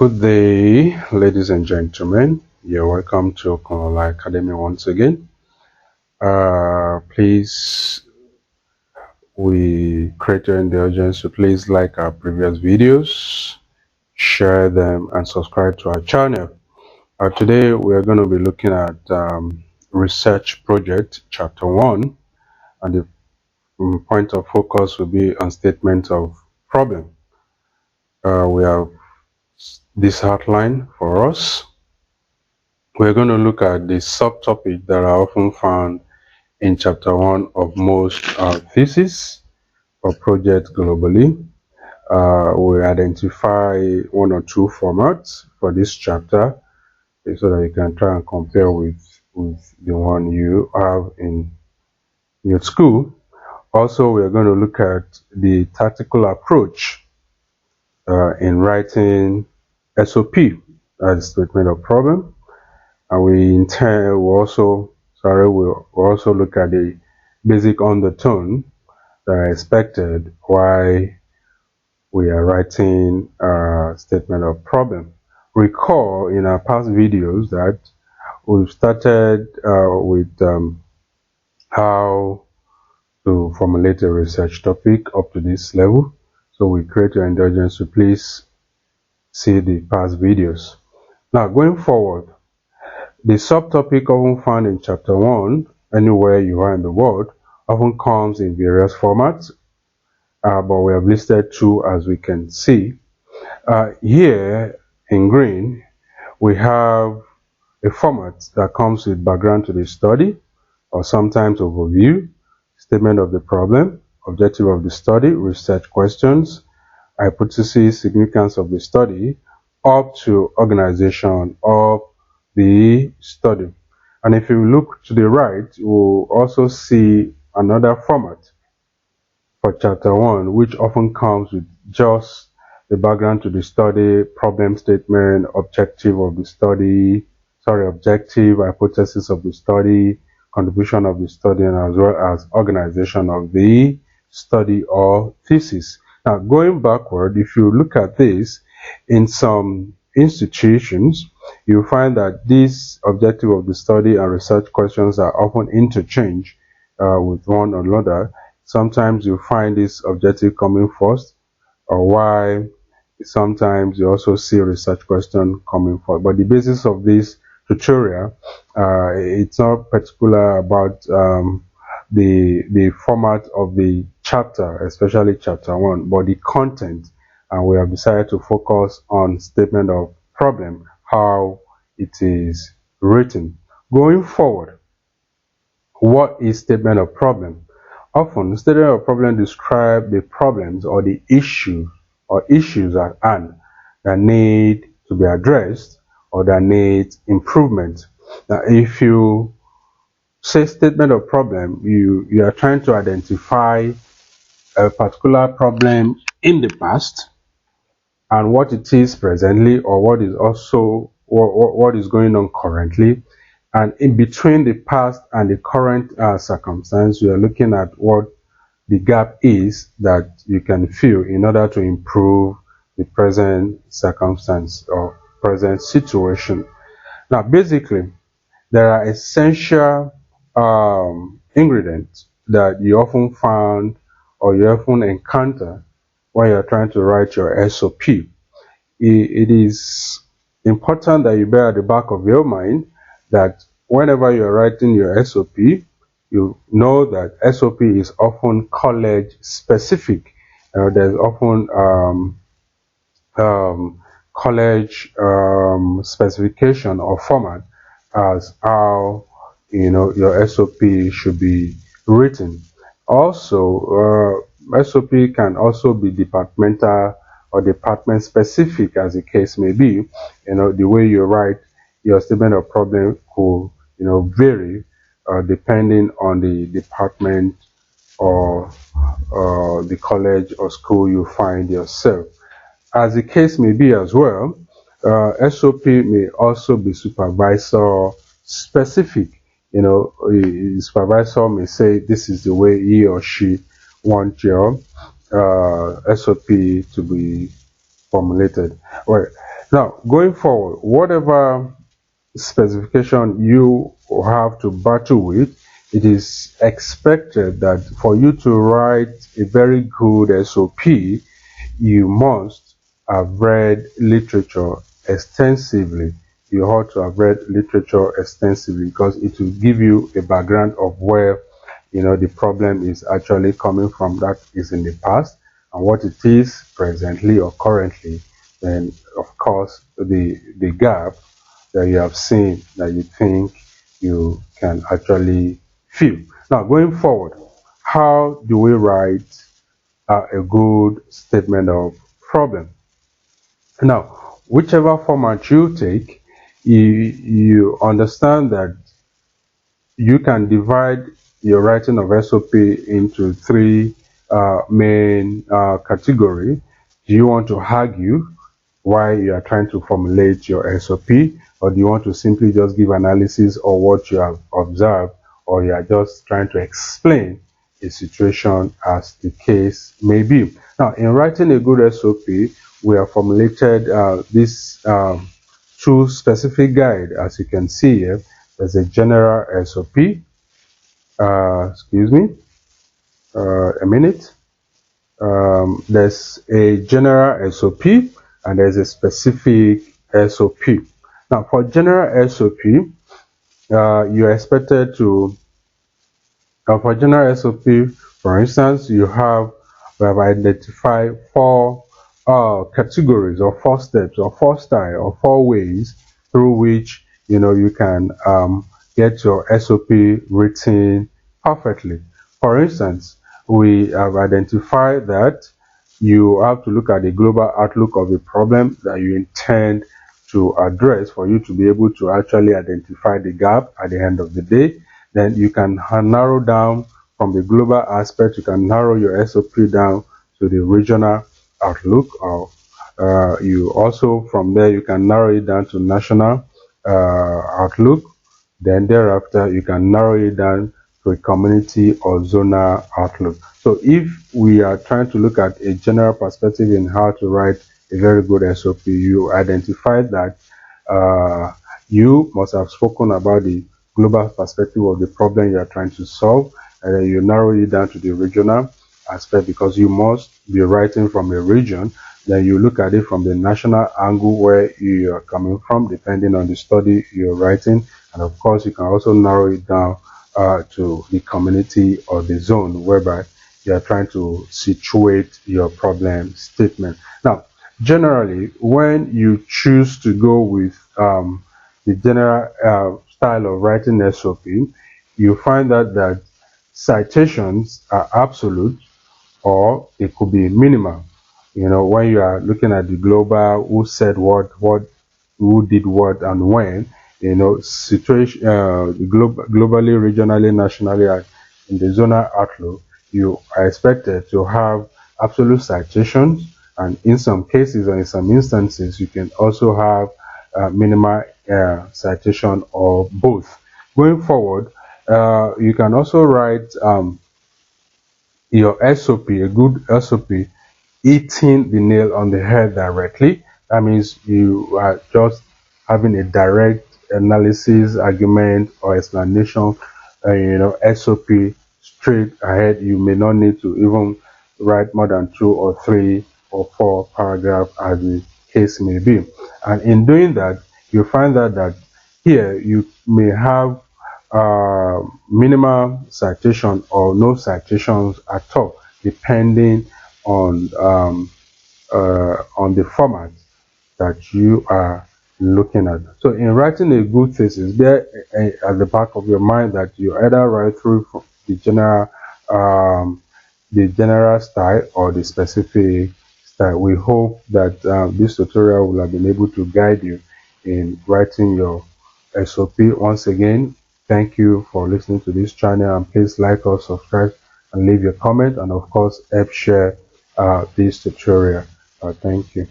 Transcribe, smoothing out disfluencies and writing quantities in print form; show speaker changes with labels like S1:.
S1: Good day, ladies and gentlemen. You're welcome to Okonola Academy once again. Please, we create your indulgence to please like our previous videos, share them, and subscribe to our channel. Today, we are going to be looking at research project chapter 1, and the point of focus will be on statement of problem. We have this outline for us. We're going to look at the subtopics that are often found in chapter 1 of most theses or projects globally. We identify one or two formats for this chapter so that you can try and compare with the one you have in your school. Also, we are going to look at the tactical approach in writing SOP, as statement of problem. And we'll also look at the basic undertone that are expected while we are writing a statement of problem. Recall in our past videos that we've started with how to formulate a research topic up to this level. So we create your indulgence to please see the past videos. Now, going forward, the subtopic often found in chapter 1, anywhere you are in the world, often comes in various formats, but we have listed two as we can see. Here in green, we have a format that comes with background to the study, or sometimes overview, statement of the problem, objective of the study, research questions, hypothesis, significance of the study, up to organization of the study. And if you look to the right, we'll also see another format for chapter 1, which often comes with just the background to the study, problem statement, objective of the study, objective, hypothesis of the study, contribution of the study, and as well as organization of the study or thesis. Now, going backward, if you look at this, in some institutions, you find that this objective of the study and research questions are often interchanged with one another. Sometimes you find this objective coming first, or why sometimes you also see research question coming first. But the basis of this tutorial, it's not particular about the format of the chapter, especially chapter 1, but the content. And we have decided to focus on statement of problem, how it is written. Going forward, what is statement of problem? Often, statement of problem describe the problems or the issue or issues at hand that need to be addressed or that need improvement. Now, if you say statement of problem, you are trying to identify a particular problem in the past and what it is presently, or what is also what is going on currently, and in between the past and the current circumstance, you are looking at what the gap is that you can fill in order to improve the present circumstance or present situation. Now, basically, there are essential ingredients that you often find or you often encounter when you're trying to write your SOP. It is important that you bear at the back of your mind that whenever you're writing your SOP, you know that SOP is often college specific. There's often college specification or format as how your SOP should be written. Also, SOP can also be departmental or department specific, as the case may be. The way you write your statement of problem could vary depending on the department or the college or school you find yourself. As the case may be as well, SOP may also be supervisor specific. The supervisor may say this is the way he or she wants your SOP to be formulated. Well, Now, going forward, whatever specification you have to battle with, it is expected that for you to write a very good SOP, you must have read literature extensively. You ought to have read literature extensively because it will give you a background of where the problem is actually coming from, that is in the past, and what it is presently or currently. Then of course the gap that you have seen that you think you can actually fill. Now going forward, how do we write a good statement of problem? Now, whichever format you take, you understand that you can divide your writing of SOP into three main categories. Do you want to argue why you are trying to formulate your SOP, or do you want to simply just give analysis of what you have observed, or you are just trying to explain a situation as the case may be? Now, in writing a good SOP, we have formulated these two specific guide. As you can see here, there's a general SOP. Excuse me, a minute. There's a general SOP and there's a specific SOP. Now, for general SOP, you're expected to, for general SOP, for instance, we have identified four categories or four steps or four styles or four ways through which you can get your SOP written perfectly. For instance, we have identified that you have to look at the global outlook of a problem that you intend to address for you to be able to actually identify the gap at the end of the day. Then you can narrow down from the global aspect, you can narrow your SOP down to the regional outlook, or you also from there you can narrow it down to national outlook. Then thereafter you can narrow it down to a community or zonal outlook. So if we are trying to look at a general perspective in how to write a very good SOP, you identify that you must have spoken about the global perspective of the problem you are trying to solve, and then you narrow it down to the regional aspect because you must be writing from a region. Then you look at it from the national angle where you are coming from, depending on the study you're writing, and of course you can also narrow it down to the community or the zone whereby you are trying to situate your problem statement. Now, generally, when you choose to go with the general style of writing SOP, you find that citations are absolute or it could be minimal. When you are looking at the global, who said what, who did what, and when, situation, globally, regionally, nationally, and in the zonal outlook, you are expected to have absolute citations, and in some cases or in some instances, you can also have minimal citation or both. Going forward, you can also write your SOP, a good SOP, hitting the nail on the head directly. That means you are just having a direct analysis, argument, or explanation, SOP straight ahead. You may not need to even write more than 2 or 3 or 4 paragraphs as the case may be. And in doing that, you find that here you may have minimal citation or no citations at all, depending on the format that you are looking at. So in writing a good thesis, there at the back of your mind that you either write through the general style or the specific style. We hope that this tutorial will have been able to guide you in writing your SOP. Once again, thank you for listening to this channel, and please like or subscribe and leave your comment, and of course help share this tutorial. Thank you.